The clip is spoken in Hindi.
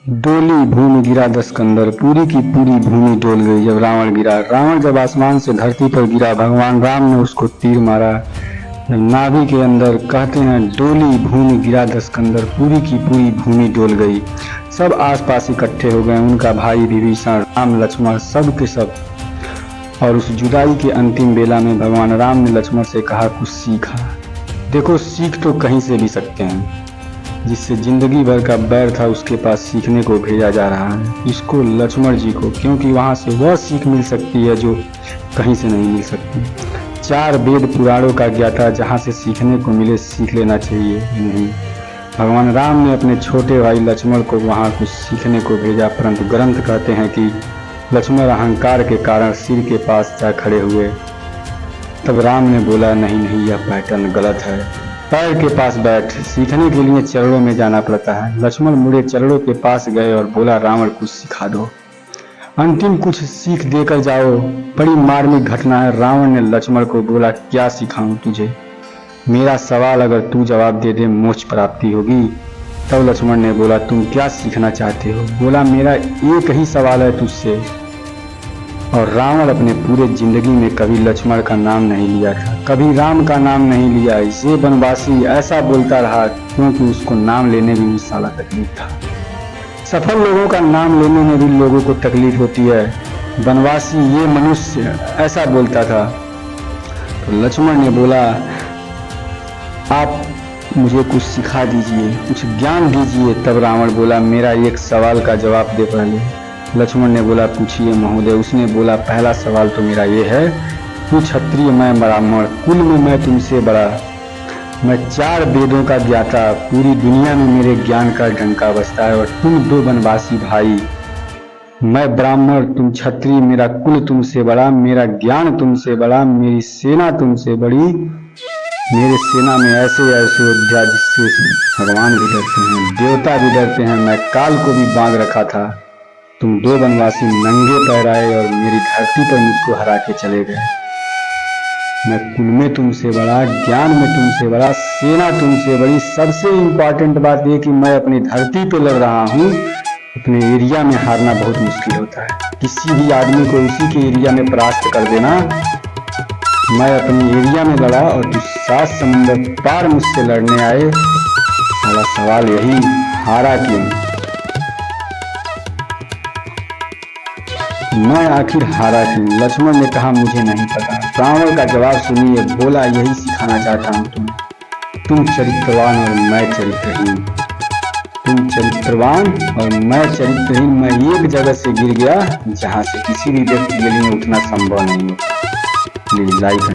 डोली भूमि गिरा 10 कंदर, पूरी की पूरी भूमि डोल गई जब रावण गिरा। रावण जब आसमान से धरती पर गिरा, भगवान राम ने उसको तीर मारा जब नाभि के अंदर। कहते हैं डोली भूमि गिरा 10 कंदर, पूरी की पूरी भूमि डोल गई। सब आसपास इकट्ठे हो गए, उनका भाई विभीषण, राम, लक्ष्मण, सब के सब। और उस जुदाई के अंतिम बेला में भगवान राम ने लक्ष्मण से कहा कुछ सीखा। देखो, सीख तो कहीं से भी सकते हैं। जिससे जिंदगी भर का बैर था उसके पास सीखने को भेजा जा रहा है, इसको लक्ष्मण जी को, क्योंकि वहां से वह सीख मिल सकती है जो कहीं से नहीं मिल सकती। 4 वेद पुराणों का ज्ञाता, जहां से सीखने को मिले सीख लेना चाहिए नहीं। भगवान राम ने अपने छोटे भाई लक्ष्मण को वहां कुछ सीखने को भेजा, परंतु ग्रंथ कहते हैं कि लक्ष्मण अहंकार के कारण सिर के पास जा खड़े हुए। तब राम ने बोला नहीं नहीं, यह पैटर्न गलत है, पैर के पास बैठ। सीखने के लिए चरणों में जाना पड़ता है। लक्ष्मण मुड़े चरणों के पास गए और बोला रावण कुछ सिखा दो, अंतिम कुछ सीख देकर जाओ। बड़ी मार्मिक घटना है। रावण ने लक्ष्मण को बोला क्या सिखाऊं तुझे, मेरा सवाल अगर तू जवाब दे दे मोक्ष प्राप्ति होगी। तब लक्ष्मण ने बोला तुम क्या सीखना चाहते हो। बोला मेरा एक ही सवाल है तुझसे। और रावण अपने पूरे जिंदगी में कभी लक्ष्मण का नाम नहीं लिया था, कभी राम का नाम नहीं लिया। ये वनवासी ऐसा बोलता रहा क्योंकि उसको नाम लेने में भी साला तकलीफ था। सफल लोगों का नाम लेने में भी लोगों को तकलीफ होती है। वनवासी ये मनुष्य ऐसा बोलता था। तो लक्ष्मण ने बोला आप मुझे कुछ सिखा दीजिए, कुछ ज्ञान दीजिए। तब रावण बोला मेरा एक सवाल का जवाब दे पहले। लक्ष्मण ने बोला पूछिए महोदय। उसने बोला पहला सवाल तो मेरा ये है, तू क्षत्रिय मैं ब्राह्मण, कुल में मैं तुमसे बड़ा, मैं 4 वेदों का ज्ञाता, पूरी दुनिया में मेरे ज्ञान का डंका बजता है। और तुम 2 वनवासी भाई, मैं ब्राह्मण तुम क्षत्रिय, मेरा कुल तुमसे बड़ा, मेरा ज्ञान तुमसे बड़ा, मेरी सेना तुमसे बड़ी, मेरे सेना में ऐसे ऐसे योद्धा जिससे भगवान भी डरते हैं, देवता भी डरते हैं। मैं काल को भी बांध रखा था। तुम 2 वनवासी नंगे पैर आए और मेरी धरती पर मुझको हरा के चले गए। मैं कुल में तुमसे बड़ा, ज्ञान में तुमसे बड़ा, सेना तुमसे बड़ी। सबसे इम्पोर्टेंट बात यह कि मैं अपनी धरती पे लड़ रहा हूँ। अपने एरिया में हारना बहुत मुश्किल होता है। किसी भी आदमी को उसी के एरिया में परास्त कर देना। मैं अपनी एरिया में लड़ा और तू 7 समुंदर पार मुझसे लड़ने आए। सारा सवाल यही, हारा क्यों? मैं आखिर हारा क्यों? लक्ष्मण ने कहा मुझे नहीं पता। रावण का जवाब सुनिए। बोला यही सिखाना चाहता हूँ तुम चरित्रवान और मैं चरित्रहीन। तुम चरित्रवान और मैं चरित्रहीन। मैं एक जगह से गिर गया जहाँ से किसी भी व्यक्ति के लिए उठना संभव नहीं हो। Please like